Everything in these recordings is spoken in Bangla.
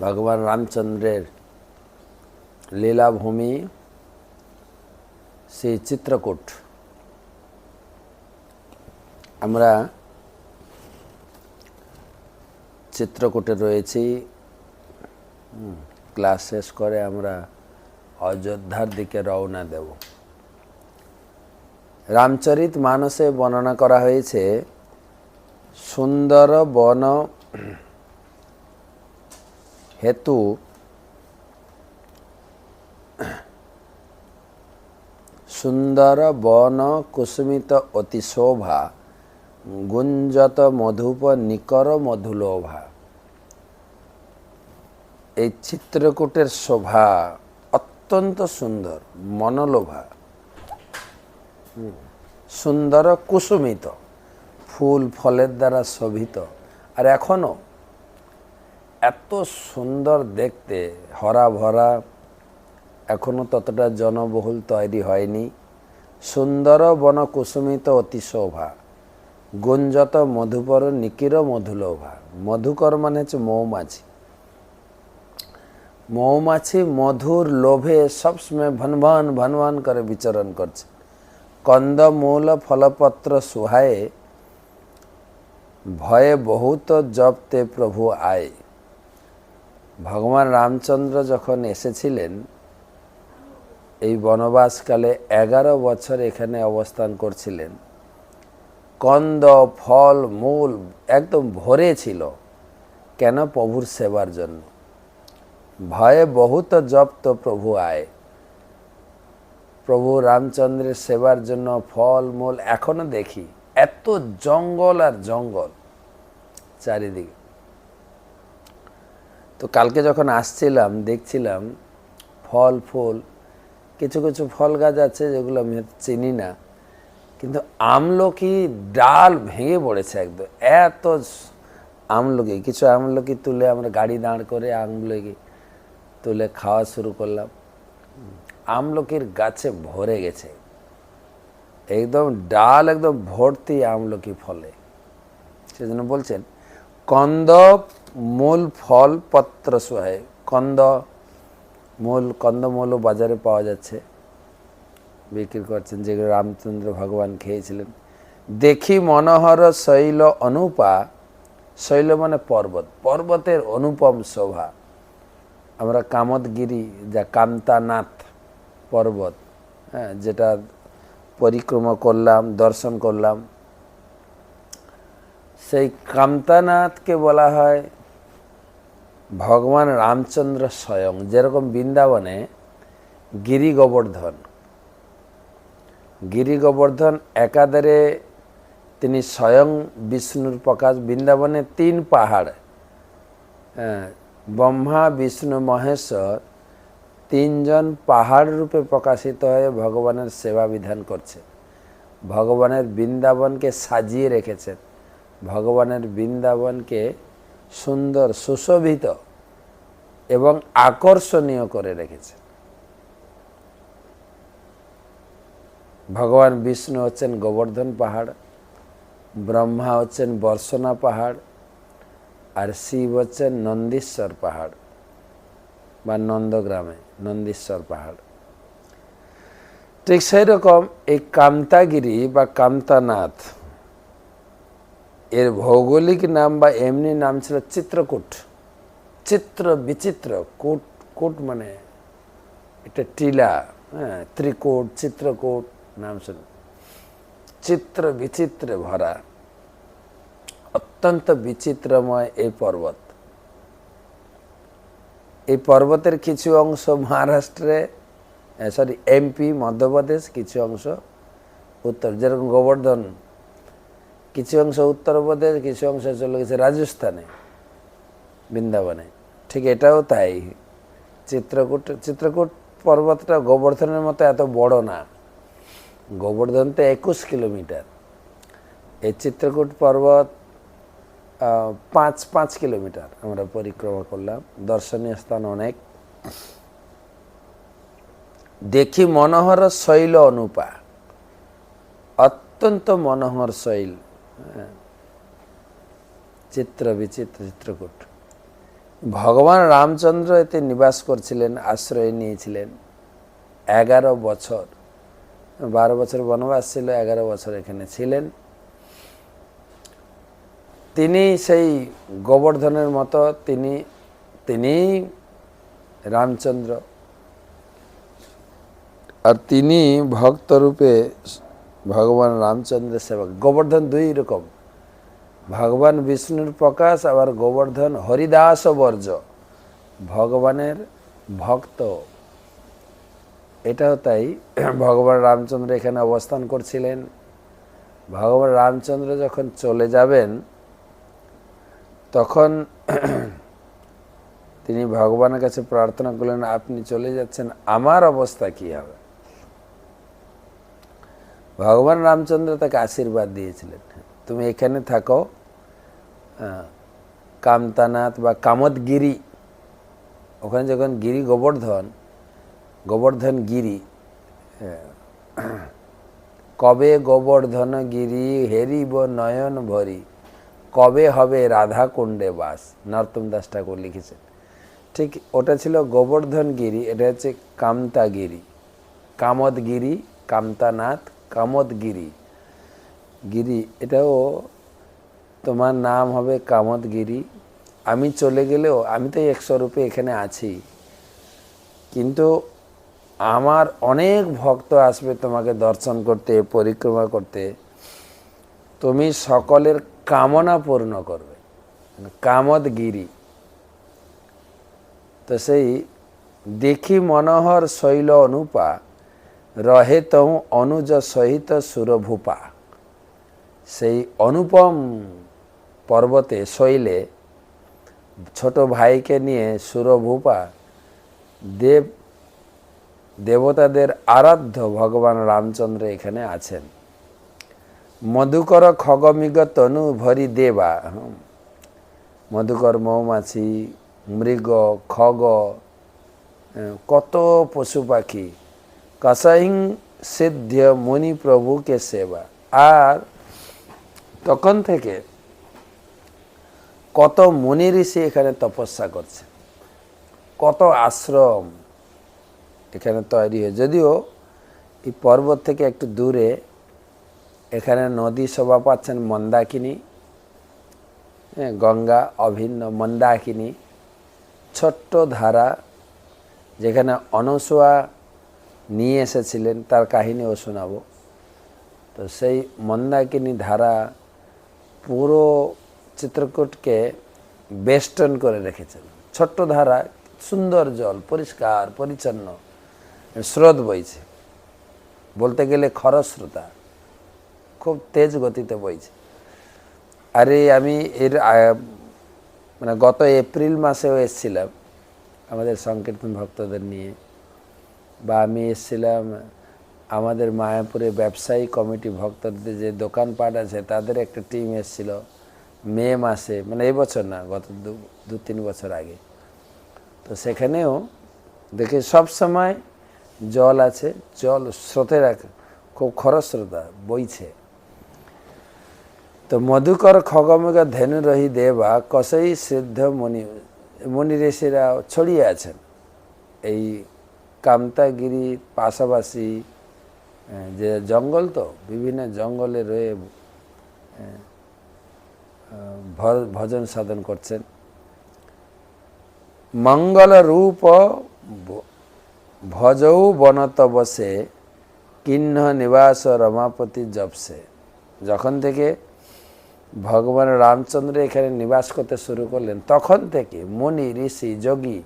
ভগবান রামচন্দ্রের লীলাভূমি সেই চিত্রকূট। আমরা চিত্রকূটে রয়েছি। ক্লাস শেষ করে আমরা অযোধ্যার দিকে রওনা দেব। রামচরিত মানসে বর্ণনা করা হয়েছে সুন্দর বন হেতু সুন্দর বন কুসুমিত অতি শোভা গুঞ্জত মধুপ নিকর মধুলোভা। এই চিত্রকূটের শোভা অত্যন্ত সুন্দর, মনোলোভা, সুন্দর কুসুমিত, ফুল ফলের দ্বারা শোভিত। আর এখনো এত সুন্দর দেখতে, হরা ভরা, এখনো ততটা জনবহুল তৈরি হয়নি। সুন্দর বন কুসুমিত অতি শোভা গুঞ্জত মধুপর নিকির মধুলোভা। মধুকর মানে হচ্ছে মৌমাছি। মৌমাছি মধুর লোভে সবসময় ভনভান ভনভান করে বিচরণ করছে। কন্দমূল ফলপত্র সুহায়ে ভয়ে বহুত জপতে প্রভু আয়ে। ভগবান রামচন্দ্র যখন এসেছিলেন এই বনবাসকালে 11 বছর এখানে অবস্থান করছিলেন। কন্দ ফল মূল একদম ভরে ছিল। কেন? প্রভুর সেবার জন্য। ভয়ে বহুত জপ্ত প্রভু আয়। প্রভু রামচন্দ্রের সেবার জন্য ফল মূল এখনো দেখি, এত জঙ্গল আর জঙ্গল চারিদিকে। তো কালকে যখন আসছিলাম দেখছিলাম ফল ফুল, কিছু কিছু ফল গাছ আছে যেগুলো আমি চিনি না, কিন্তু আমলকি ডাল ভেঙে পড়েছে একদম। এত আমলকি, কিছু আমলকি তুলে আমরা গাড়ি দাঁড় করে আমলকি তুলে খাওয়া শুরু করলাম। আমলকির গাছে ভরে গেছে, একদম ডাল একদম ভর্তি আমলকি ফলে। সেজন্য বলছেন কন্দ মূল ফল পত্র সোহায়। কন্দ মূল, কন্দমূলও বাজারে পাওয়া যাচ্ছে, বিক্রি করছেন, যেগুলো রামচন্দ্র ভগবান খেয়েছিলেন। দেখি মনোহর শৈল অনুপা। শৈল মানে পর্বত, পর্বতের অনুপম শোভা। আমরা কামদগিরি, যা কামতানাথ পর্বত, হ্যাঁ, যেটা পরিক্রমা করলাম, দর্শন করলাম, সেই কামতানাথকে বলা হয় ভগবান রামচন্দ্র স্বয়ং। যেরকম বৃন্দাবনে গিরি গোবর্ধন, গিরি গোবর্ধন একাধারে তিনি স্বয়ং বিষ্ণুর প্রকাশ। বৃন্দাবনে 3 পাহাড়, ব্রহ্মা বিষ্ণু মহেশ্বর 3 জন পাহাড় রূপে প্রকাশিত হয়ে ভগবানের সেবা বিধান করছে। ভগবানের বৃন্দাবনকে সাজিয়ে রেখেছেন, ভগবানের বৃন্দাবনকে সুন্দর সুশোভিত এবং আকর্ষণীয় করে রেখেছে। ভগবান বিষ্ণু হচ্ছেন গোবর্ধন পাহাড়, ব্রহ্মা হচ্ছেন বর্ষনা পাহাড়, আর শিব হচ্ছেন নন্দীশ্বর পাহাড় বা নন্দগ্রামে নন্দীশ্বর পাহাড়। ঠিক সেই রকম এই কামতাগিরি বা কামতানাথ, এর ভৌগোলিক নাম বা এমনি নাম ছিল চিত্রকূট। চিত্র বিচিত্র, কূট, কূট মানে এটা টিলা, হ্যাঁ, ত্রিকূট, চিত্রকূট নাম শুনে। চিত্র বিচিত্রে ভরা, অত্যন্ত বিচিত্রময় এই পর্বত। এই পর্বতের কিছু অংশ মহারাষ্ট্রে, এমপি মধ্যপ্রদেশ, কিছু অংশ উত্তর, যেরকম গোবর্ধন কিছু অংশ উত্তরপ্রদেশ, কিছু অংশ চলে গেছে রাজস্থানে বৃন্দাবনে। ঠিক এটাও তাই। চিত্রকূট পর্বতটা গোবর্ধনের মতো এত বড় না। গোবর্ধন তো 21 কিলোমিটার, এই চিত্রকূট পর্বত 5 কিলোমিটার আমরা পরিক্রমা করলাম। দর্শনীয় স্থান অনেক। দেখি মনোহর শৈল অনুপা, অত্যন্ত মনোহর শৈল, চিত্র বিচিত্র চিত্রকূট। ভগবান রামচন্দ্র এতে নিবাস করছিলেন, আশ্রয় নিয়েছিলেন 11 বছর। 12 বছর বনবাস ছিল, 11 বছর এখানে ছিলেন। তিনি সেই গোবর্ধনের মতো তিনি রামচন্দ্র, আর তিনি ভক্তরূপে ভগবান রামচন্দ্রের সেবক। গোবর্ধন দুই রকম, ভগবান বিষ্ণুর প্রকাশ, আবার গোবর্ধন হরিদাস বর্জ, ভগবানের ভক্ত। এটাও তাই। ভগবান রামচন্দ্র এখানে অবস্থান করছিলেন। ভগবান রামচন্দ্র যখন চলে যাবেন তখন তিনি ভগবানের কাছে প্রার্থনা করলেন, আপনি চলে যাচ্ছেন, আমার অবস্থা কি হবে? ভগবান রামচন্দ্র তাকে আশীর্বাদ দিয়েছিলেন, তুমি এখানে থাকো, কামতানাথ বা কামদগিরি, ওখানে যখন গিরি গোবর্ধন গিরি, কবে গোবর্ধন গিরি হেরিব নয়ন ভরি, কবে হবে রাধা কুণ্ডে বাস, নরোত্তম দাস ঠাকুর লিখেছেন। ঠিক ওটা ছিল গোবর্ধন গিরি, এটা হচ্ছে কামতাগিরি, কামদগিরি, কামতানাথ, কামদগিরি গিরি। এটাও তোমার নাম হবে কামদগিরি। আমি চলে গেলেও, আমি তো 100 রূপে এখানে আছি, কিন্তু আমার অনেক ভক্ত আসবে তোমাকে দর্শন করতে, পরিক্রমা করতে, তুমি সকলের কামনা পূর্ণ করবে, কামদগিরি। তো সেই দেখি মনোহর শৈল অনুপা, রহে তহু অনুজ সহিত সুরভূপা, সেই অনুপম পর্বতে শৈলে ছোট ভাইকে নিয়ে সুরভূপা দেবতাদের আরাধ্য ভগবান রামচন্দ্র এখানে আছেন। মধুকর খগমিগ তনু ভরি দেবা, মধুকর মৌমাছি, মৃগ, খগ, কত পশু পাখি, কসহিং সিদ্ধ মুনি প্রভুকে সেবা। আর তখন থেকে কত মুনি ঋষি এখানে তপস্যা করছে, কত আশ্রম এখানে তৈরি হয়ে। যদিও এই পর্বত থেকে একটু দূরে এখানে নদী শোভা পাচ্ছেন, মন্দাকিনী, গঙ্গা অভিন্ন মন্দাকিনী, ছোট্ট ধারা, যেখানে অনসূয়া নিয়ে এসেছিলেন, তার কাহিনীও শোনাবো। তো সেই মন্দাকিনী ধারা পুরো চিত্রকূটকে বেষ্টন করে রেখেছেন। ছোট্ট ধারা, সুন্দর জল, পরিষ্কার পরিচ্ছন্ন স্রোত বইছে, বলতে গেলে খরস্রোতা, খুব তেজ গতিতে বইছে। আরে আমি গত এপ্রিল মাসেও এসেছিলাম আমাদের সংকীর্তন ভক্তদের নিয়ে, বা আমি এসেছিলাম আমাদের মায়াপুরে ব্যবসায়ী কমিটি ভক্তদের যে দোকানপাট আছে তাদের একটা টিম এসেছিল মে মাসে, এই বছর না, গত 2-3 বছর আগে। তো সেখানেও দেখে সব সময় জল আছে, জল স্রোতের খুব খরস্রোতা বইছে। তো মধুকর খগমেঘ ধেনু রহি দেবা, কসই সিদ্ধ মুনি ঋষিরা ছড়িয়ে আছেন এই কামতাগিরি পাশাপাশি। যে জঙ্গল, তো বিভিন্ন জঙ্গলে রয়ে ভজন সাধন করছেন। মঙ্গল রূপ ভজৌ বনত বসে, কিন্ন নিবাস রমাপতি জপসে। যখন থেকে ভগবান রামচন্দ্র এখানে নিবাস করতে শুরু করলেন, তখন থেকে মুনি ঋষি যোগী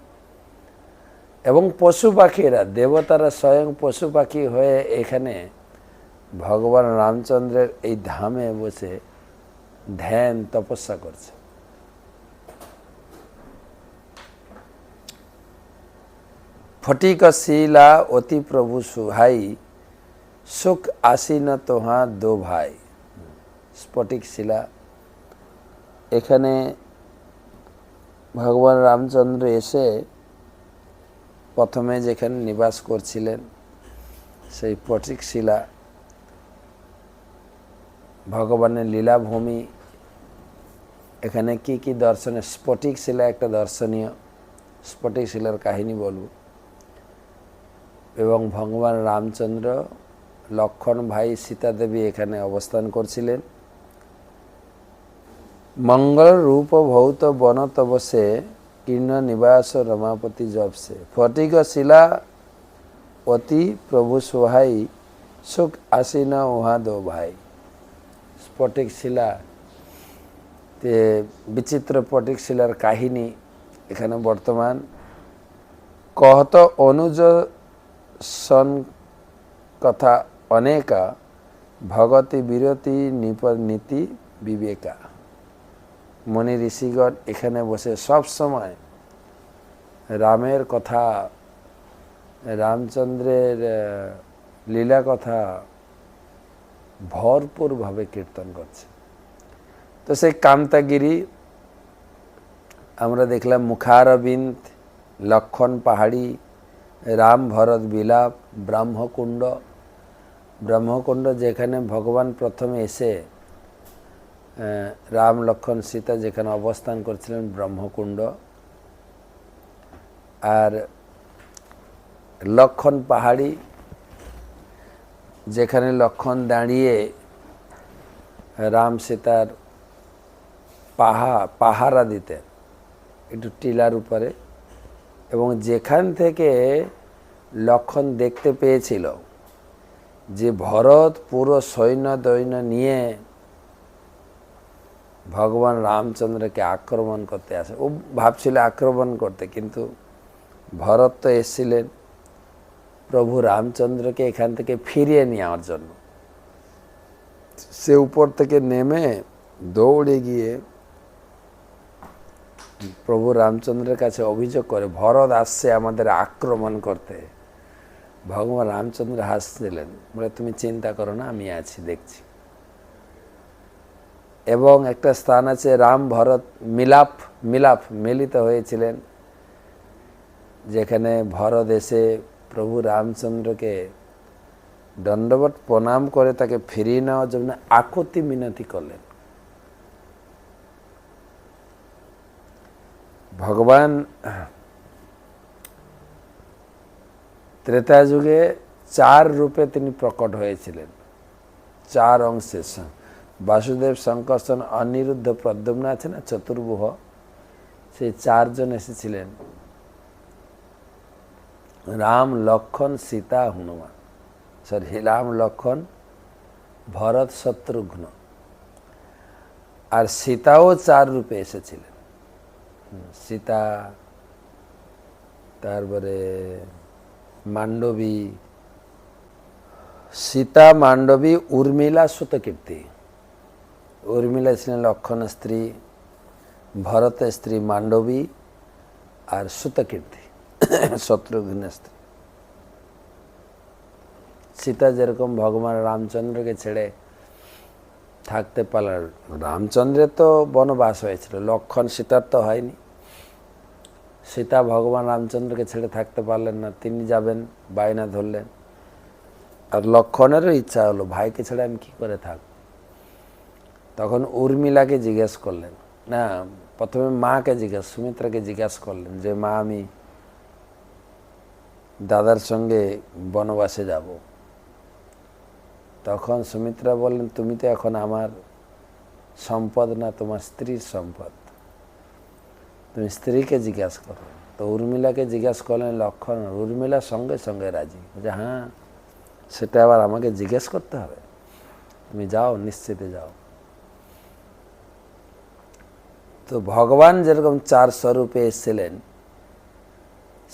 এবং পশু পাখিরা, দেবতারা স্বয়ং পশু পাখি হয়ে এখানে ভগবান রামচন্দ্রের এই ধামে বসে ধ্যান তপস্যা করছে। ফটিক শিলা অতি প্রভু সুহাই, সুখ আসিন তোহা দো ভাই। স্ফটিক শিলা, এখানে ভগবান রামচন্দ্র এসে প্রথমে যেখানে নিবাস করছিলেন সেই স্ফটিক শিলা ভগবানের লীলাভূমি, এখানে কি কি দর্শনের স্ফটিক শিলা একটা দর্শনীয়, স্ফটিক শিলার কাহিনী বলবো। এবং ভগবান রামচন্দ্র, লক্ষণ ভাই, সীতা দেবী এখানে অবস্থান করছিলেন। মঙ্গল রূপ ভৌত বন তবসে কীর্ণ নিবাস রমাপতি জবসে ফটিক শিলা অতি প্রভু সোহাই সুখ আসিন উহা দো ভাই। স্ফটিক শিলা, বিচিত্র স্ফটিক শিলার কাহিনী এখানে বর্তমান। কহত অনুজ সন কথা অনেকা ভগতি বিরতি নীতি বিবেকা। মনি ঋষিগণ এখানে বসে সব সময় রামের কথা, রামচন্দ্রের লীলা কথা ভরপুরভাবে কীর্তন করছে। তো সেই কামতাগিরি আমরা দেখলাম, মুখারবিন্দ, লক্ষণ পাহাড়ি, রাম ভরত বিলাপ, ব্রহ্মকুণ্ড। ব্রহ্মকুণ্ড যেখানে ভগবান প্রথমে এসে রাম লক্ষণ সীতা যেখানে অবস্থান করছিলেন, ব্রহ্মকুণ্ড। আর লক্ষণ পাহাড়ি, যেখানে লক্ষণ দাঁড়িয়ে রাম সীতার পাহারা দিতেন একটু টিলার উপরে, এবং যেখান থেকে লক্ষণ দেখতে পেয়েছিল যে ভরত পুরো সৈন্য দৈন্য নিয়ে ভগবান রামচন্দ্রকে আক্রমণ করতে আসে। ও ভাবছিল আক্রমণ করতে, কিন্তু ভরত তো এসেছিলেন প্রভু রামচন্দ্রকে এখান থেকে ফিরিয়ে নেওয়ার জন্য। সে উপর থেকে নেমে দৌড়ে গিয়ে প্রভু রামচন্দ্রের কাছে অভিযোগ করে, ভরত আসছে আমাদের আক্রমণ করতে। ভগবান রামচন্দ্র হাসছিলেন, বলে তুমি চিন্তা করো না, আমি আছি, দেখছি। এবং একটা স্থান আছে রাম ভরত মিলিত হয়েছিলেন, যেখানে ভরত এসে প্রভু রামচন্দ্রকে দণ্ডবত প্রণাম করে তাকে ফিরিয়ে নেওয়ার জন্য আকুতি মিনতি করলেন। ভগবান ত্রেতা যুগে 4 রূপে তিনি প্রকট হয়েছিলেন, 4 অংশে। বাসুদেব, শঙ্কর্ষণ, অনিরুদ্ধ, প্রদ্যুম্ন আছে না, চতুর্ভুজ, সেই 4 জন এসেছিলেন। রাম লক্ষণ সীতা হনুমান, রাম লক্ষণ ভরত শত্রুঘ্ন। আর সীতাও 4 রূপে এসেছিলেন। সীতা, তারপরে মান্ডবী, সীতা, মান্ডবী, উর্মিলা, সুতকীর্তি। উর্মিলা ছিলেন লক্ষণের স্ত্রী, ভরতের স্ত্রী মান্ডবী, আর সুতকীর্তি শত্রুঘ্নের স্ত্রী। সীতা যেরকম ভগবান রামচন্দ্রকে ছেড়ে থাকতে পারলেন, রামচন্দ্রের তো বনবাস হয়েছিল, লক্ষণ সীতার তো হয়নি। সীতা ভগবান রামচন্দ্রকে ছেড়ে থাকতে পারলেন না, তিনি যাবেন, বায়না ধরলেন। আর লক্ষণেরও ইচ্ছা হলো, ভাইকে ছেড়ে আমি কি করে থাক। তখন উর্মিলাকে জিজ্ঞেস করলেন, না, প্রথমে মাকে সুমিত্রাকে জিজ্ঞেস করলেন যে মা, আমি দাদার সঙ্গে বনবাসে যাব। তখন সুমিত্রা বললেন, তুমি তো এখন আমার সম্পদ না, তোমার স্ত্রীর সম্পদ, তুমি স্ত্রীকে জিজ্ঞাসা করো। তো উর্মিলাকে জিজ্ঞাসা করলেন লক্ষণ, উর্মিলা সঙ্গে সঙ্গে রাজি, যে হ্যাঁ, সেটা আবার আমাকে জিজ্ঞেস করতে হবে, তুমি যাও, নিশ্চিতে যাও। তো ভগবান যেরকম 4 স্বরূপে এসেছিলেন,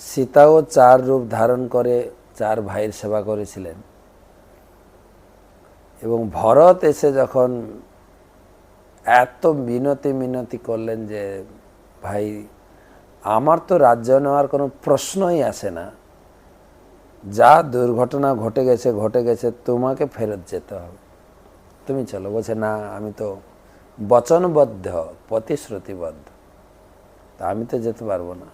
সীতাও 4 রূপ ধারণ করে 4 ভাইয়ের সেবা করেছিলেন। এবং ভরত এসে যখন এত মিনতি করলেন যে ভাই, আমার তো রাজ্য নেওয়ার কোনো প্রশ্নই আসে না, যা দুর্ঘটনা ঘটে গেছে, তোমাকে ফেরত যেতে হবে, তুমি চলো। বলছে না, আমি তো বচনবদ্ধ, প্রতিশ্রুতিবদ্ধ, তা আমি তো যেতে পারবো না।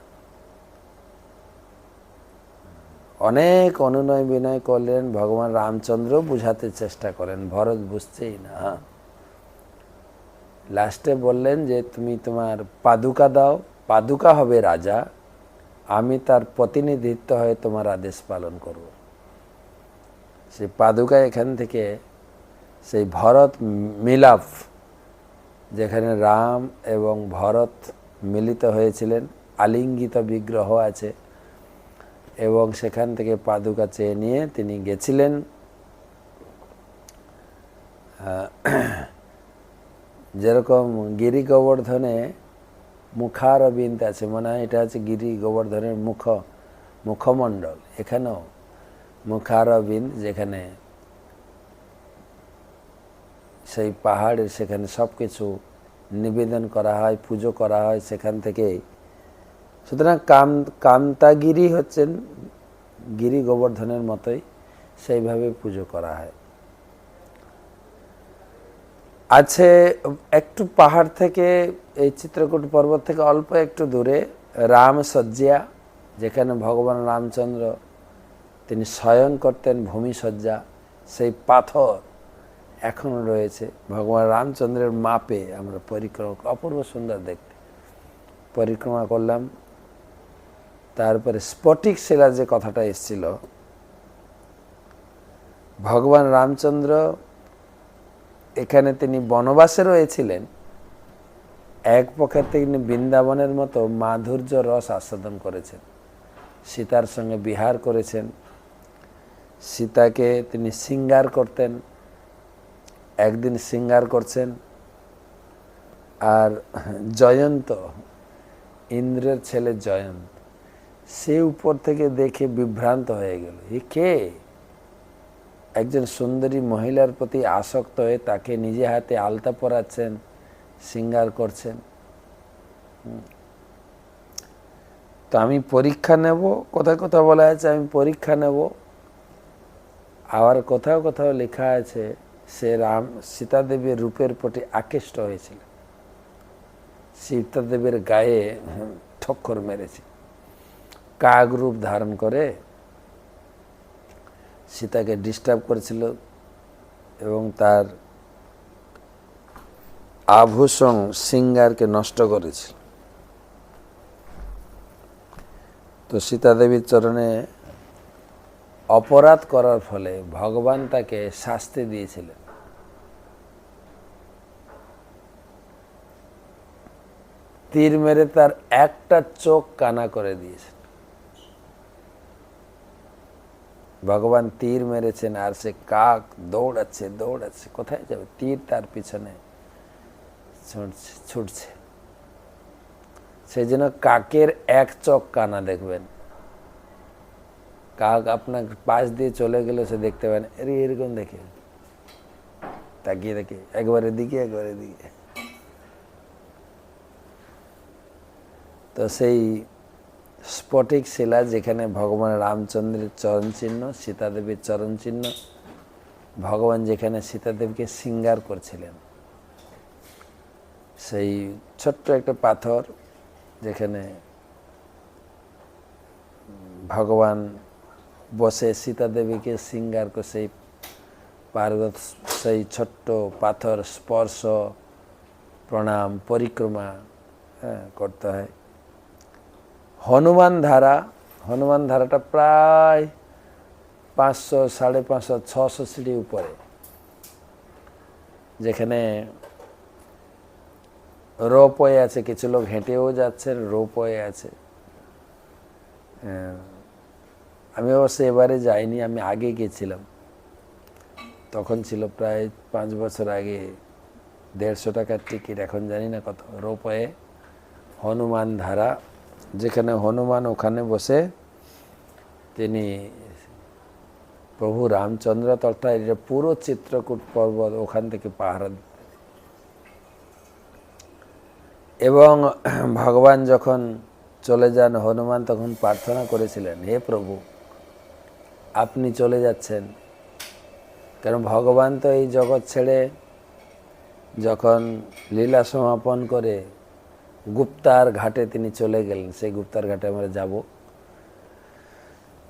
অনেক অনুনয় বিনয় করলেন, ভগবান রামচন্দ্র বুঝাতে চেষ্টা করেন, ভরত বুঝছেই না। লাস্টে বললেন যে তুমি তোমার পাদুকা দাও, পাদুকা হবে রাজা, আমি তার প্রতিনিধিত্ব হয়ে তোমার আদেশ পালন করব। সেই পাদুকা এখান থেকে সেই ভরত মিলাপ, যেখানে রাম এবং ভরত মিলিত হয়েছিলেন, আলিঙ্গিত বিগ্রহ আছে, এবং সেখান থেকে পাদুকা চেয়ে নিয়ে তিনি গেছিলেন যেরকম গিরি গোবর্ধনে মুখারবিন্দ আছে, মনে হয় এটা হচ্ছে গিরি গোবর্ধনের মুখমণ্ডল, এখানেও মুখারবিন্দ, যেখানে সেই পাহাড়ের সেখানে সব কিছু নিবেদন করা হয়, পুজো করা হয় সেখান থেকেই। সুতরাং কামতাগিরি হচ্ছেন গিরি গোবর্ধনের মতোই, সেইভাবে পুজো করা হয়। আছে একটু পাহাড় থেকে, এই চিত্রকূট পর্বত থেকে অল্প একটু দূরে রামসজ্জা, যেখানে ভগবান রামচন্দ্র তিনি শয়ন করতেন, ভূমিসজ্জা, সেই পাথর এখনও রয়েছে ভগবান রামচন্দ্রের মাপে। আমরা পরিক্রমা, অপূর্ব সুন্দর দেখতে, পরিক্রমা করলাম। তারপরে স্ফটিক শিলা যে কথাটা এসেছিল, ভগবান রামচন্দ্র এখানে তিনি বনবাসে রয়েছিলেন, এক পক্ষে তিনি বৃন্দাবনের মতো মাধুর্য রস আস্বাদন করেছেন, সীতার সঙ্গে বিহার করেছেন, সীতাকে তিনি শৃঙ্গার করতেন, একদিন শৃঙ্গার করছেন। আর জয়ন্ত, ইন্দ্রের ছেলে জয়ন্ত, সে উপর থেকে দেখে বিভ্রান্ত হয়ে গেল, এ কে? একজন সুন্দরী মহিলার প্রতি আসক্ত হয়ে তাকে নিজে হাতে আলতা পরাচ্ছেন, শৃঙ্গার করছেন। তো আমি পরীক্ষা নেব, কোথাও কোথাও বলা আছে আমি পরীক্ষা নেব, আবার কোথাও কোথাও লেখা আছে সে সীতা দেবীর রূপের প্রতি আকৃষ্ট হয়েছিল, সীতা দেবীর গায়ে ঠক্কর মেরেছে, কাক রূপ ধারণ করে সীতাকে ডিস্টার্ব করেছিল এবং তার আভূষণ শৃঙ্গারকে নষ্ট করেছিল। তো সীতা দেবীর চরণে অপরাধ করার ফলে ভগবান তাকে শাস্তি দিয়েছিলেন। তীর মেরে তার একটা চোখ কানা করে দিয়েছেন। ভগবান তীর মেরেছেন আর সে কাক দৌড়াচ্ছে, কোথায় যাবে? তীর তার পিছনে ছুটছে। সেই জন্য কাকের এক চোখ কানা দেখবেন, কাক আপনার পাশ দিয়ে চলে গেলে সে দেখতে পান, এরকম দেখে তাকিয়ে দেখে, একবারে দিকে একবারে দিকে। তো সেই স্ফটিক শিলা, যেখানে ভগবান রামচন্দ্রের চরণ চিহ্ন, সীতা দেবীর চরণ চিহ্ন, ভগবান যেখানে সীতা দেবীকে শৃঙ্গার করছিলেন, সেই ছোট্ট একটা পাথর, যেখানে ভগবান বসে সীতা দেবীকে শৃঙ্গার করে, সেই পার্বত, সেই ছোট্ট পাথর স্পর্শ, প্রণাম, পরিক্রমা করতে হয়। হনুমান ধারাটা প্রায় 500, 550, 600 সিঁড়ি উপরে, যেখানে রোপওয়ে আছে, কিছু লোক হেঁটেও যাচ্ছেন, রোপওয়ে আছে। আমি অবশ্য এবারে যাইনি, আমি আগে গেছিলাম, তখন ছিল প্রায় 5 বছর আগে, 150 টাকার টিকিট, এখন জানি না কত। রোপওয়ে হনুমান ধারা, যেখানে হনুমান ওখানে বসে তিনি প্রভু রামচন্দ্র তথা এটা পুরো চিত্রকূট পর্বত ওখান থেকে পাহারা দিতেন। এবং ভগবান যখন চলে যান, হনুমান তখন প্রার্থনা করেছিলেন, হে প্রভু আপনি চলে যাচ্ছেন, কারণ ভগবান তো এই জগৎ ছেড়ে যখন লীলা সমাপন করে গুপ্তার ঘাটে তিনি চলে গেলেন, সেই গুপ্তার ঘাটে আমরা যাব,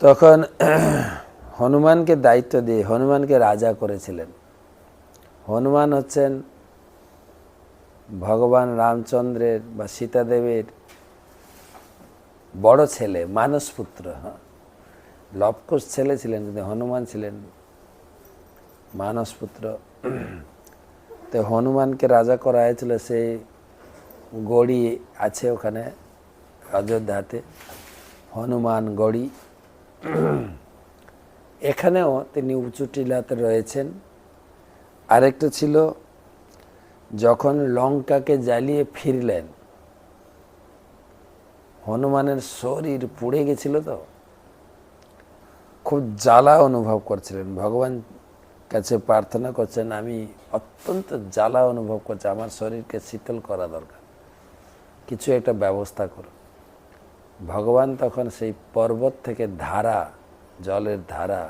তখন হনুমানকে দায়িত্ব দিয়ে হনুমানকে রাজা করেছিলেন। হনুমান হচ্ছেন ভগবান রামচন্দ্রের বা সীতাদেবের বড় ছেলে, মানসপুত্র। লবকুশ ছেলে ছিলেন, কিন্তু হনুমান ছিলেন মানসপুত্র। তো হনুমানকে রাজা করা হয়েছিল, সেই গড়ি আছে ওখানে অযোধ্যাতে, হনুমান গড়ি। এখানেও তিনি উঁচু টিলাতে রয়েছেন। আরেকটা ছিল, যখন লঙ্কাকে জ্বালিয়ে ফিরলেন, হনুমানের শরীর পুড়ে গেছিল, তো খুব জ্বালা অনুভব করছিলেন। ভগবান কাছে প্রার্থনা করছেন, আমি অত্যন্ত জ্বালা অনুভব করছি, আমার শরীরকে শীতল করা দরকার, কিছু একটা ব্যবস্থা করো। ভগবান তখন সেই পর্বত থেকে ধারা, জলের ধারা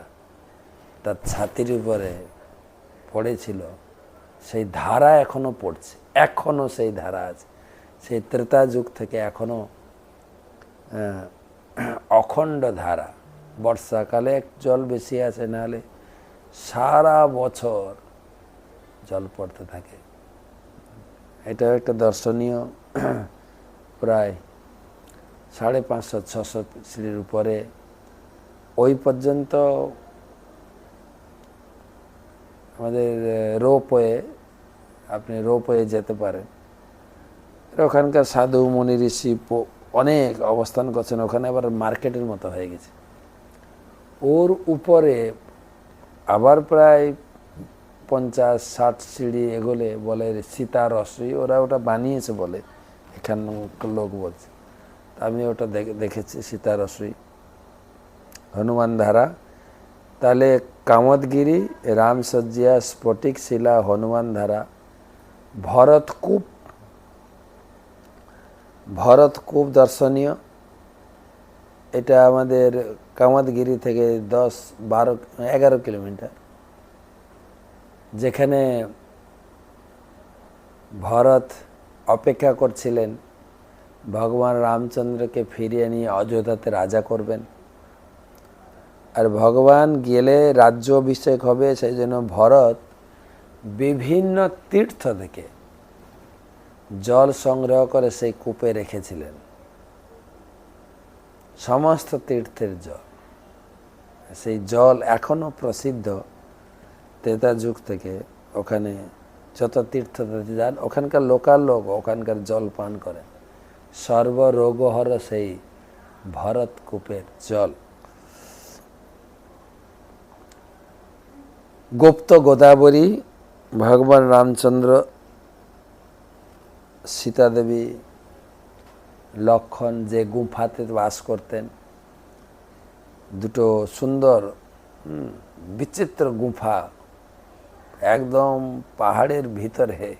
তার ছাতির উপরে পড়েছিল, সেই ধারা এখনো পড়ছে, এখনো সেই ধারা আছে। সেই ত্রেতা যুগ থেকে এখনো অখণ্ড ধারা। বর্ষাকালে জল বেশি আসে, নাহলে সারা বছর জল পড়তে থাকে। এটাও একটা দর্শনীয়, প্রায় 550-600 সিঁড়ির উপরে। ওই পর্যন্ত আমাদের রোপওয়ে, আপনি রোপওয়ে যেতে পারেন। ওখানকার সাধু মুনি ঋষি অনেক অবস্থান করছেন ওখানে, আবার মার্কেটের মতো হয়ে গেছে। ওর উপরে আবার প্রায় 50-60 সিঁড়ি এগোলে বলে সীতা রসই, ওরা ওটা বানিয়েছে বলে, এখানকার লোক বলছে। আমি ওটা দেখেছি, সীতা রসই, হনুমান ধারা। তাহলে কামদগিরি, রামসজ্জিয়া, স্ফটিক শিলা, হনুমান ধারা, ভরতকূপ। ভরতকূপ দর্শনীয়। এটা আমাদের কামদগিরি থেকে 10-12-11 কিলোমিটার, যেখানে ভরত অপেক্ষা করছিলেন ভগবান রামচন্দ্রকে ফিরিয়ে নিয়ে অযোধ্যাতে রাজা করবেন। আর ভগবান গেলে রাজ্য অভিষেক হবে, সেই জন্য ভরত বিভিন্ন তীর্থ থেকে জল সংগ্রহ করে সেই কূপে রেখেছিলেন, সমস্ত তীর্থের জল। সেই জল এখনো প্রসিদ্ধ, ত্রেতা যুগ থেকে। ওখানে যত তীর্থতে যান, ওখানকার লোকাল লোক ওখানকার জল পান করেন। সর্বরোগহর সেই ভরত কূপের জল। গুপ্ত গোদাবরী, ভগবান রামচন্দ্র, সীতাদেবী, লক্ষণ যে গুফাতে বাস করতেন, দুটো সুন্দর বিচিত্র গুফা, একদম পাহাড়ের ভিতরে।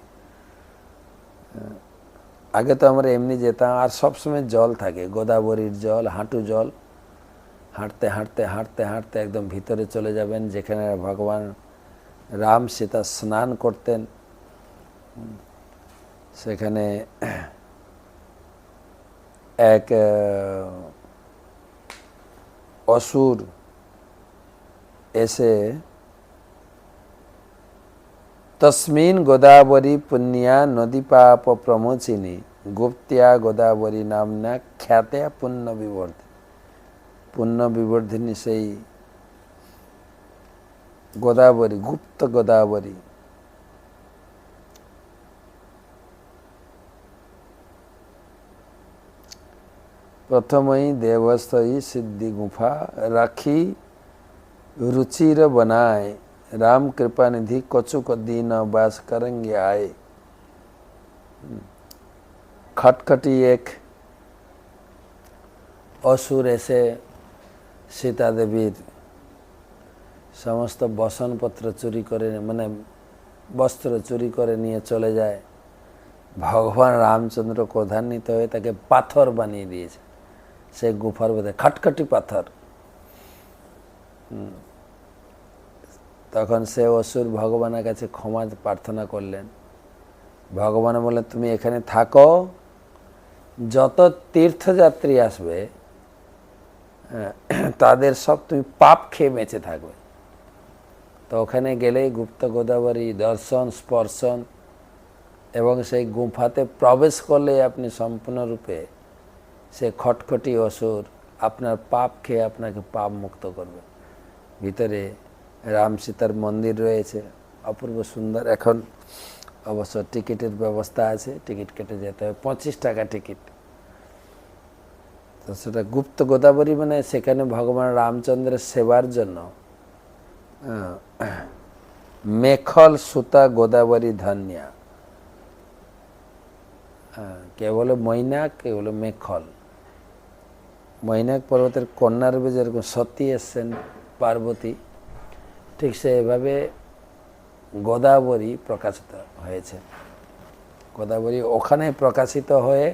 আগে তো আমরা এমনি যেতাম, আর সবসময় জল থাকে, গোদাবরীর জল, হাঁটু জল। হাঁটতে হাঁটতে হাঁটতে হাঁটতে একদম ভিতরে চলে যাবেন, যেখানে ভগবান রাম সীতা স্নান করতেন। সেখানে এক অসুর এসে, তস্মিন গোদাবরী পুণ্যা নদী পাপ প্রমোচিনী গুপ্তিয়া গোদাবরী নামনা খ্যাতে পুণ্য বিবর্ধী। পুণ্য বিবর্ধিনী সেই গোদাবরী, গুপ্ত গোদাবরী। প্রথমই দেবস্থয়ী সিদ্ধি গুফা রাখি रुचिर बनाए राम कृपा निधि कछुक दीन बास करेंगे आए। खटखटी एक असुर এসে সীতা দেবীর সমস্ত বসনপত্র চুরি করে, মানে বস্ত্র চুরি করে নিয়ে চলে যায়। ভগবান রামচন্দ্র ক্রোধান্বিত হয়ে তাকে পাথর বানিয়ে দিয়েছে সেই গুফার মধ্যে, খটখটি পাথর। তখন সে অসুর ভগবানের কাছে ক্ষমা প্রার্থনা করলেন। ভগবান বললেন, তুমি এখানে থাকো, যত তীর্থযাত্রী আসবে তাদের সব তুমি পাপ খেয়ে বেঁচে থাকবে। তো ওখানে গেলেই গুপ্ত গোদাবরী দর্শন স্পর্শন এবং সেই গুফাতে প্রবেশ করলে আপনি সম্পূর্ণরূপে সে খটখটি অসুর আপনার পাপ খেয়ে আপনাকে পাপ মুক্ত করবে। ভিতরে রাম সীতার মন্দির রয়েছে, অপূর্ব সুন্দর। এখন অবশ্য টিকিটের ব্যবস্থা আছে, টিকিট কেটে যেতে হবে, 25 টাকা টিকিট। তো সেটা গুপ্ত গোদাবরী, মানে সেখানে ভগবান রামচন্দ্রের সেবার জন্য মেখল সুতা গোদাবরী ধন্যা, কে বলে মৈনাক, কে বলে মেখল। মৈনাক পর্বতের কন্যা রূপে যেরকম সতী এসছেন পার্বতী, ঠিক সেভাবে গোদাবরী প্রকাশিত হয়েছে। গোদাবরী ওখানে প্রকাশিত হয়ে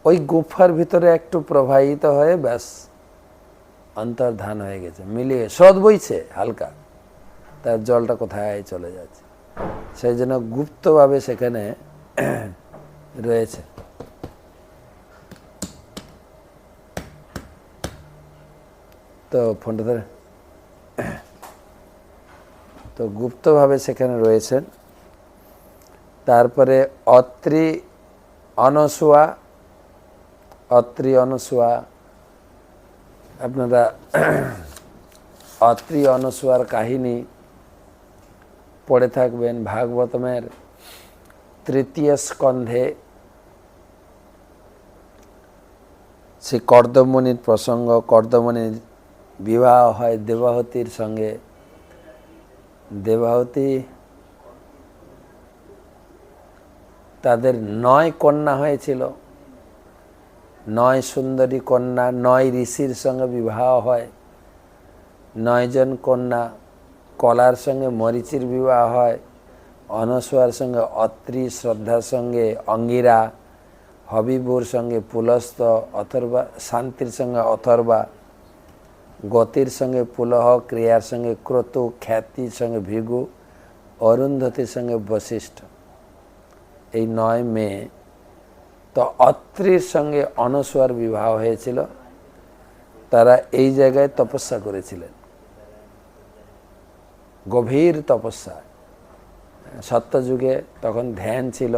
ওই গুফার ভিতরে একটু প্রবাহিত হয়ে ব্যাস অন্তর্ধান হয়ে গেছে, মিলিয়ে স্রোত বইছে হালকা, তার জলটা কোথায় চলে যাচ্ছে, সেই জন্য গুপ্তভাবে সেখানে রয়েছে। তো ফোনটা ধরে, তো গুপ্তভাবে সেখানে রয়েছেন। তারপরে অত্রি অনসুয়া, অত্রি অনসুয়া, আপনারা অত্রি অনসুয়ার কাহিনী পড়ে থাকবেন ভাগবতমের 3য় স্কন্ধে। সে কর্দমণির প্রসঙ্গ, কর্দমণির বিবাহ হয় দেবাহতির সঙ্গে। দেবাহতি তাদের 9 কন্যা হয়েছিল, 9 সুন্দরী কন্যা, 9 ঋষির সঙ্গে বিবাহ হয়। 9 জন কন্যা, কলার সঙ্গে মরিচির বিবাহ হয়, অনসুয়ার সঙ্গে অত্রি, শ্রদ্ধার সঙ্গে অঙ্গিরা, হবিবুর সঙ্গে পুলস্ত, অথর্বা শান্তির সঙ্গে অথর্বা, গতির সঙ্গে পুলহ, ক্রিয়ার সঙ্গে ক্রতু, খ্যাতির সঙ্গে ভৃগু, অরুন্ধতির সঙ্গে বশিষ্ঠ। এই 9 মেয়ে। তো অত্রির সঙ্গে অনসুয়ার বিবাহ হয়েছিল। তারা এই জায়গায় তপস্যা করেছিলেন, গভীর তপস্যা। সত্যযুগে তখন ধ্যান ছিল,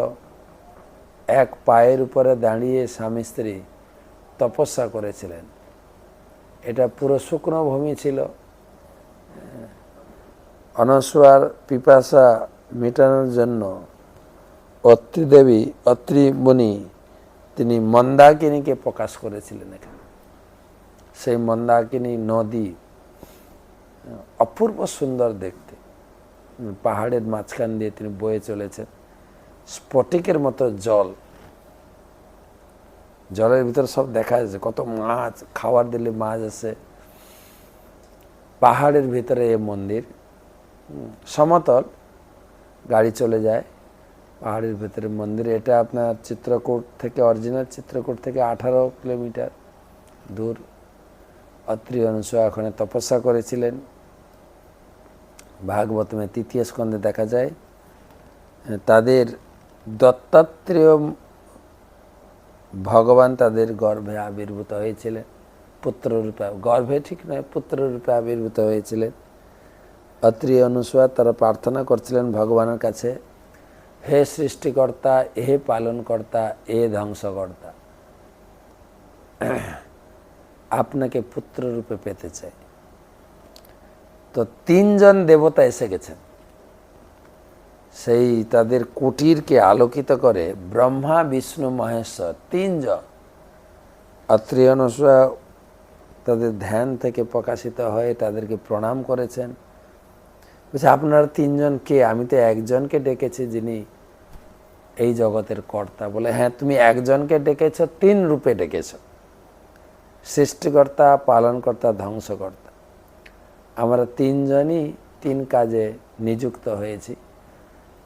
এক পায়ের উপরে দাঁড়িয়ে স্বামী স্ত্রী তপস্যা করেছিলেন। এটা পুরো শুকনো ভূমি ছিল। অনসুয়ার পিপাসা মেটানোর জন্য অত্রি দেবী, অত্রি মুনি, তিনি মন্দাকিনীকে প্রকাশ করেছিলেন এখানে। সেই মন্দাকিনী নদী অপূর্ব সুন্দর দেখতে, পাহাড়ের মাঝখান দিয়ে তিনি বয়ে চলেছেন। স্ফটিকের মতো জল, জলের ভিতরে সব দেখা যাচ্ছে, কত মাছ, খাবার দিলে মাছ আছে। পাহাড়ের ভিতরে এই মন্দির, সমতল, গাড়ি চলে যায় পাহাড়ের ভিতরে মন্দির। এটা আপনার চিত্রকূট থেকে, অরিজিনাল চিত্রকূট থেকে 18 কিলোমিটার দূর। অত্রি অনুসূয়া ওখানে তপস্যা করেছিলেন। ভাগবতমে 3য় স্কন্ধে দেখা যায় তাদের দত্তাত্রেয় ভগবান তাদের গর্ভে আবির্ভূত হয়েছিলেন, পুত্ররূপে, গর্ভে ঠিক নয়, পুত্ররূপে আবির্ভূত হয়েছিলেন। অত্রি অনুসূয়া তারা প্রার্থনা করছিলেন ভগবানের কাছে, হে সৃষ্টিকর্তা, হে পালনকর্তা, হে ধ্বংসকর্তা, আপনাকে পুত্ররূপে পেতে চাই। তো 3 জন দেবতা এসে গেছেন, সেই তাদের কুটিরকে আলোকিত করে ব্রহ্মা, বিষ্ণু, মহেশ্বর 3 জন। অত্রি অনুসূয়া তাদের ধ্যান থেকে প্রকাশিত হয়ে তাদেরকে প্রণাম করেছেন। বলছে, আপনারা 3 জন কে? আমি তো একজনকে ডেকেছি, যিনি এই জগতের কর্তা। বলে, হ্যাঁ, তুমি একজনকে ডেকেছ, 3 রূপে ডেকেছ, সৃষ্টিকর্তা, পালনকর্তা, ধ্বংসকর্তা। আমরা 3 জনই 3 কাজে নিযুক্ত হয়েছি,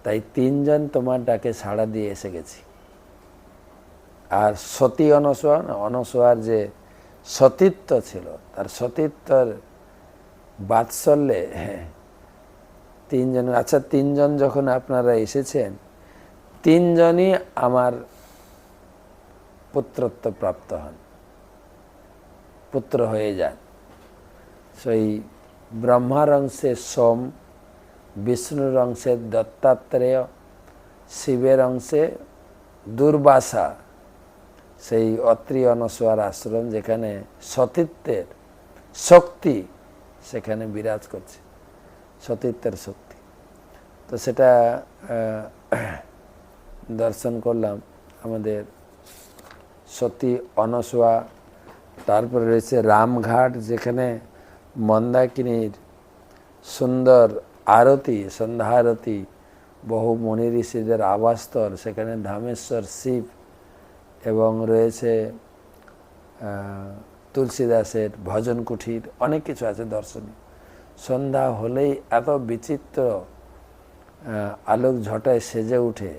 তাই 3 জন তোমার ডাকে সাড়া দিয়ে এসে গেছি। আর সতী অনসূয়া, অনসূয়ার যে সতীত্ব ছিল, তার সতীত্বর বাৎসল্যে 3 জন, আচ্ছা 3 জন যখন আপনারা এসেছেন, 3 জনই আমার পুত্রত্ব প্রাপ্ত হন, পুত্র হয়ে যান। সেই ব্রহ্মার অংশে সোম, বিষ্ণুর অংশে দত্তাত্রেয়, শিবের অংশে দুর্বাসা, সেই অত্রি অনসূয়ার আশ্রম, যেখানে সতীত্বের শক্তি সেখানে বিরাজ করছে, সতীত্বের শক্তি। তো সেটা দর্শন করলাম, আমাদের সতী অনসূয়া। তারপরে রয়েছে রামঘাট, যেখানে মন্দাকিনীর সুন্দর আরতি, সন্ধ্যা আরতি, বহু মুনি ঋষিদের আবাসস্থল, সেখানে ধামেশ্বর শিব, এবং রয়েছে তুলসীদাসের ভজন কুঠির, অনেক কিছু আছে দর্শনীয়। সন্ধ্যা হলেই এত বিচিত্র আলোক ঝটায় সেজে উঠে,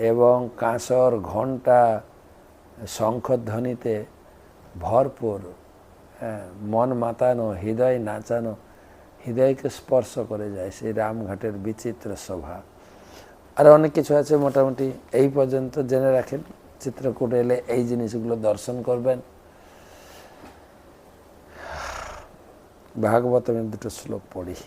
এবং কাঁসর, ঘণ্টা, শঙ্খধ্বনিতে ভরপুর, মন মাতানো, হৃদয় নাচানো, হৃদয়কে স্পর্শ করে যায় সেই রামঘাটের বিচিত্র শোভা। আর অনেক কিছু আছে, মোটামুটি এই পর্যন্ত জেনে রাখেন। চিত্রকূট এলে এই জিনিসগুলো দর্শন করবেন। ভাগবতের দুটো শ্লোক পড়ি।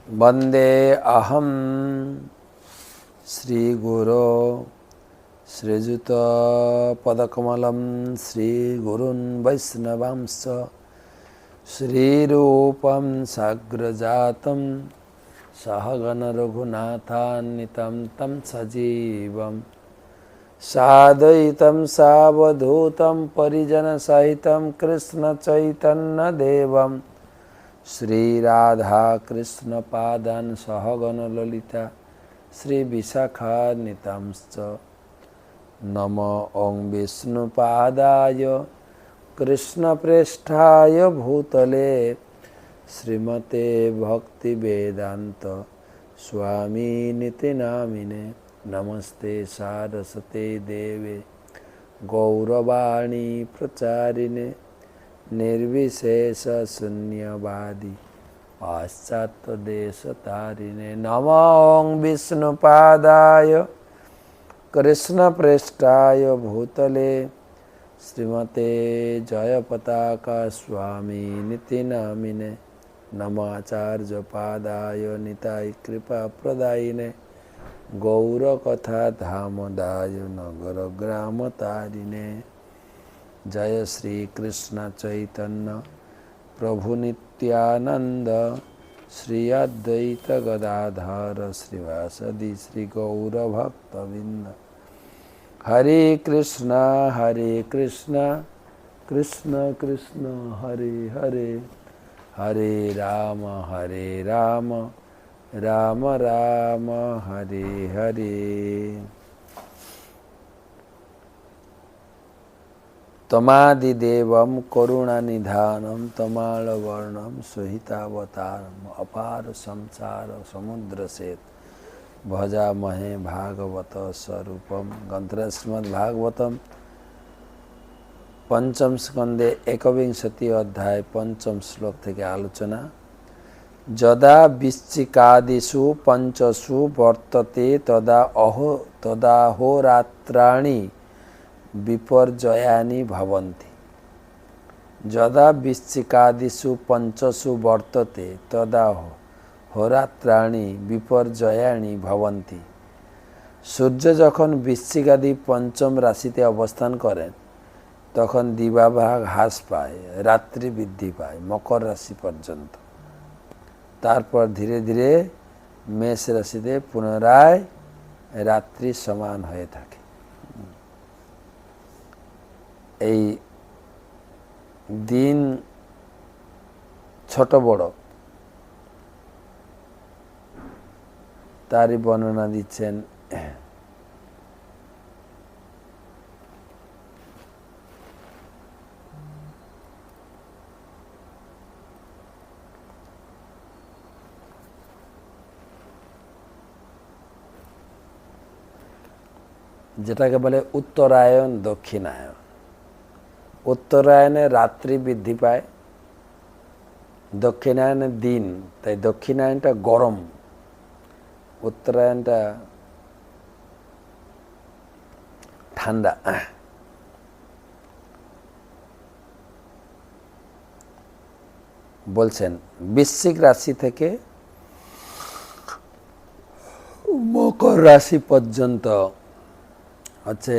বন্দে অহম শ্রীগুরো শ্রীযুত পদকমলম শ্রীগুরুন বৈষ্ণবাংশ শ্রীরূপম সাগ্রজাতম সহগণ রঘুনাথান্বিতম তম সজীবম সাদ্বৈতম সাবধূতম পরিজন সহিতম কৃষ্ণ চৈতন্য দেবম শ্রীরাধা কৃষ্ণ পাদান সহগণ ললিতা শ্রী বিশাখান্বিতাংশ্চ। নম ওং বিষ্ণুপাদায় কৃষ্ণপ্রেষ্ঠায় ভূতলে শ্রীমতে ভক্তিবেদান্ত স্বামিনিতি নামিনে। নমস্তে সারস্বতে দেবে গৌরবাণী প্রচারিণে निर्विशेष शून्यवादी पाश्चात्य देश तारिणे। नमो ओं विष्णुपादाय कृष्णप्रेष्ठाय भूतले श्रीमते जयपताका स्वामिनिति नामिने। नमाचार्य पादाय निताय कृपा प्रदायिने गौरकथा धामदाय नगर ग्राम तारिणे। जय श्री कृष्ण चैतन्य प्रभु नित्यानंद श्री अद्वैत गदाधर श्रीवासदि श्री गौरभक्तवृंद। हरे कृष्ण कृष्ण कृष्ण हरे हरे, हरे राम राम राम हरे हरे। तमादिदेवं करुणानिधानं तमालवर्णं सुहितावतारम् अपार संसार समुद्रसेत भजामहे भागवत स्वरूपम। ग्रंथ श्रीमद्भागवतम पंचम स्कंदे 21 अध्याय पंचम श्लोक থেকে आलोचना। যদা বৃশ্চিকাদিষু পঞ্চসু বর্ততে তদাহোরাত্রাণি বিপর্যয়ানি ভবন্তি। যদা বৃশ্চিকাদিষু পঞ্চসু বর্ততে তদা হোরাত্রাণি বিপর্যয়ানি ভবন্তি। সূর্য যখন বৃশ্চিকাদি পঞ্চম রাশিতে অবস্থান করেন তখন দিবাভাগ হ্রাস পায়, রাত্রি বৃদ্ধি পায় মকর রাশি পর্যন্ত। তারপর ধীরে ধীরে মেষ রাশিতে পুনরায় রাত্রি সমান হয়ে থাকে। এই দিন ছোট বড় তারই বর্ণনা দিচ্ছেন। যেটাকে বলে উত্তরায়ণ দক্ষিণায়ন। উত্তরায়ণে রাত্রি বৃদ্ধি পায়, দক্ষিণায়নের দিন, তাই দক্ষিণায়নটা গরম, উত্তরায়ণটা ঠান্ডা। বলছেন বৃশ্চিক রাশি থেকে মকর রাশি পর্যন্ত হচ্ছে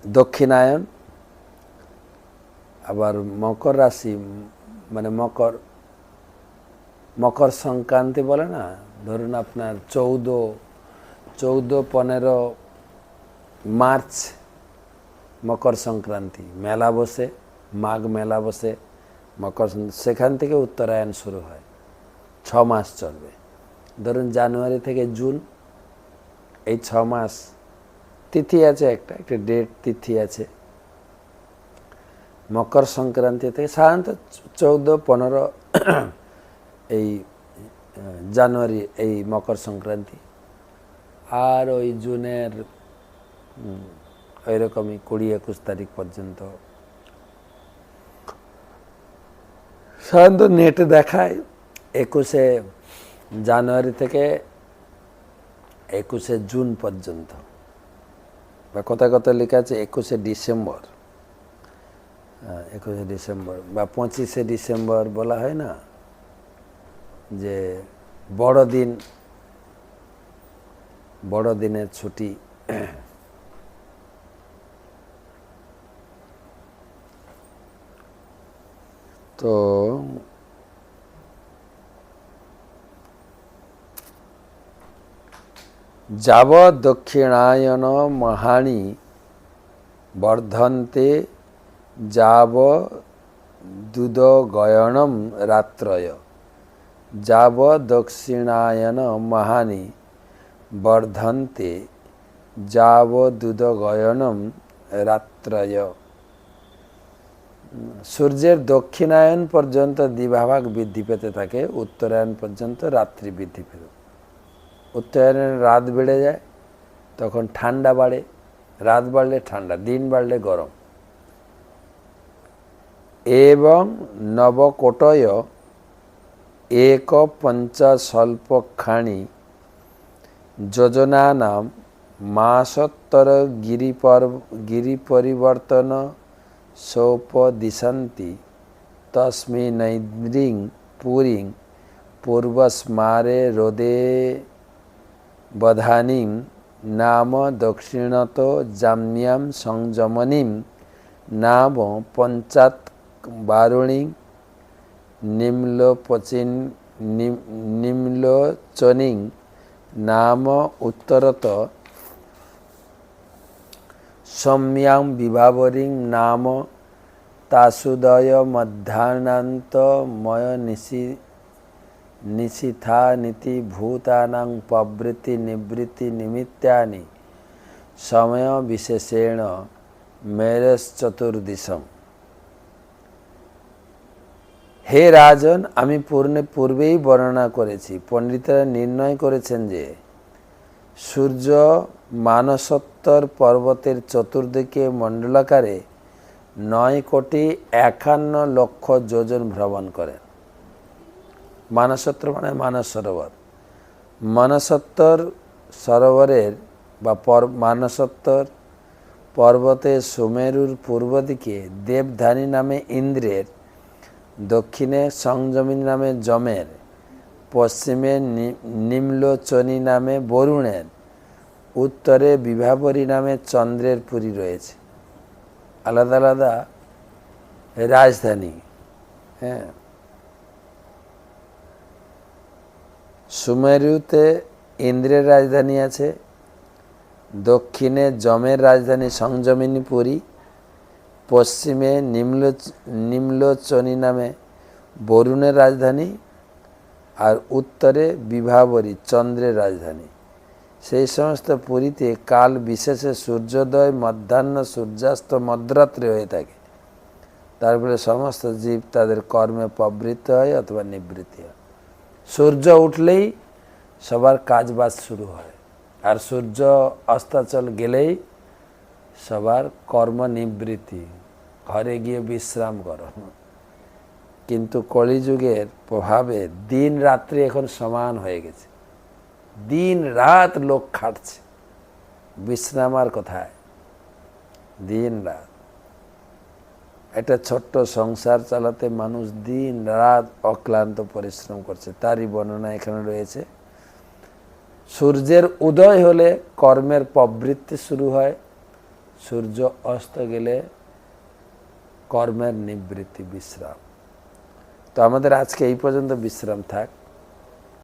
দক্ষিণায়ন, আবার মকর রাশি মানে মকর সংক্রান্তি বলে না, ধরুন আপনার 14-15 মার্চ মকর সংক্রান্তি মেলা বসে, মাঘ মেলা বসে, সেখান থেকে উত্তরায়ণ শুরু হয়, 6 মাস চলবে। ধরুন জানুয়ারি থেকে জুন, এই 6 মাস তিথি আছে, একটা ডেট তিথি আছে। মকর সংক্রান্তি থেকে সাধারণত 14-15 এই জানুয়ারি এই মকর সংক্রান্তি, আর ওই জুনের ওইরকমই 20-21 তারিখ পর্যন্ত সাধারণত নেটে দেখায় 21শে জানুয়ারি থেকে 21শে জুন পর্যন্ত, বা কোথায় কোথায় লেখা আছে 21শে ডিসেম্বর, 21শে ডিসেম্বর বা 25শে ডিসেম্বর বলা হয় না, যে বড়দিনের ছুটি। তো যাবৎ দক্ষিণায়ন মহানি বর্ধন্তে যাবদুদগয়নম রাত্রয়, যাবৎ দক্ষিণায়ন মহানি বর্ধন্তে যাবদুদগয়নম রাত্রয়। সূর্যের দক্ষিণায়ন পর্যন্ত দিবাভাগ বৃদ্ধি পেতে থাকে, উত্তরায়ণ পর্যন্ত রাত্রি বৃদ্ধি পেতে। উত্তরায়ণের রাত বেড়ে যায়, তখন ঠান্ডা বাড়ে, রাত বাড়লে ঠান্ডা, দিন বাড়লে গরম। এবং নবকোটয় এক পঞ্চস্বল্পখানি যোজনানাম মাসোত্তর গিরিপরিবর্তন সৌপদিশন্তি তস্মিন্নৈদ্রিং পুরীং পূর্বস্মারে রোদে বধানীং নাম দক্ষিণত জাম্যাম সংযমনীং নাম পঞ্চাৎ বারুণীং নিম্লোচনীং নাম উত্তরত সৌম্যাং বিভাবরীং নাম তাসুদয় মধ্যাহ্নান্তময় নিশিথানিতি ভূতানাং প্রবৃত্তি নিবৃত্তি নিমিত্তানি সময় বিশেষেণ মেরশ্চতুর্দিশম। হে রাজন, আমি পূর্বেই বর্ণনা করেছি, পণ্ডিতেরা নির্ণয় করেছেন যে সূর্য মানসোত্তর পর্বতের চতুর্দিকে মণ্ডলাকারে 9,51,00,000 যোজন ভ্রমণ করেন। মানসোত্তর মানে মানস সরোবর, মানসোত্তর সরোবরের বা মানসোত্তর পর্বতের সুমেরুর পূর্ব দিকে দেবধানী নামে ইন্দ্রের, দক্ষিণে সংযমী নামে যমের, পশ্চিমে নিম্লোচনী নামে বরুণের, উত্তরে বিভাবরী নামে চন্দ্রের পুরী রয়েছে। আলাদা আলাদা রাজধানী। হ্যাঁ, সুমেরুতে ইন্দ্রের রাজধানী আছে, দক্ষিণে যমের রাজধানী সংযমিনী পুরী, পশ্চিমে নিম্লোচনী নামে বরুণের রাজধানী, আর উত্তরে বিভাবরী চন্দ্রের রাজধানী। সেই সমস্ত পুরীতে কাল বিশেষে সূর্যোদয়, মধ্যাহ্ন, সূর্যাস্ত, মধ্যরাত্রি হয়ে থাকে। তারপরে সমস্ত জীব তাদের কর্মে প্রবৃত্ত হয় অথবা নিবৃত্তি হয়। সূর্য উঠলেই সবার কাজবাজ শুরু হয়, আর সূর্য অস্তাচল গেলেই সবার কর্মনিবৃত্তি, ঘরে গিয়ে বিশ্রাম করো। কিন্তু কলিযুগের প্রভাবে দিন রাত্রি এখন সমান হয়ে গেছে, দিন রাত লোক খাটছে, বিশ্রাম আর কোথায়, দিন রাত। একটা ছোট্ট সংসার চালাতে মানুষ দিন রাত অক্লান্ত পরিশ্রম করছে, তারই বর্ণনা এখানে রয়েছে। সূর্যের উদয় হলে কর্মের প্রবৃত্তি শুরু হয়, সূর্য অস্ত গেলে কর্মের নিবৃত্তি, বিশ্রাম। তো আমাদের আজকে এই পর্যন্ত বিশ্রাম থাক।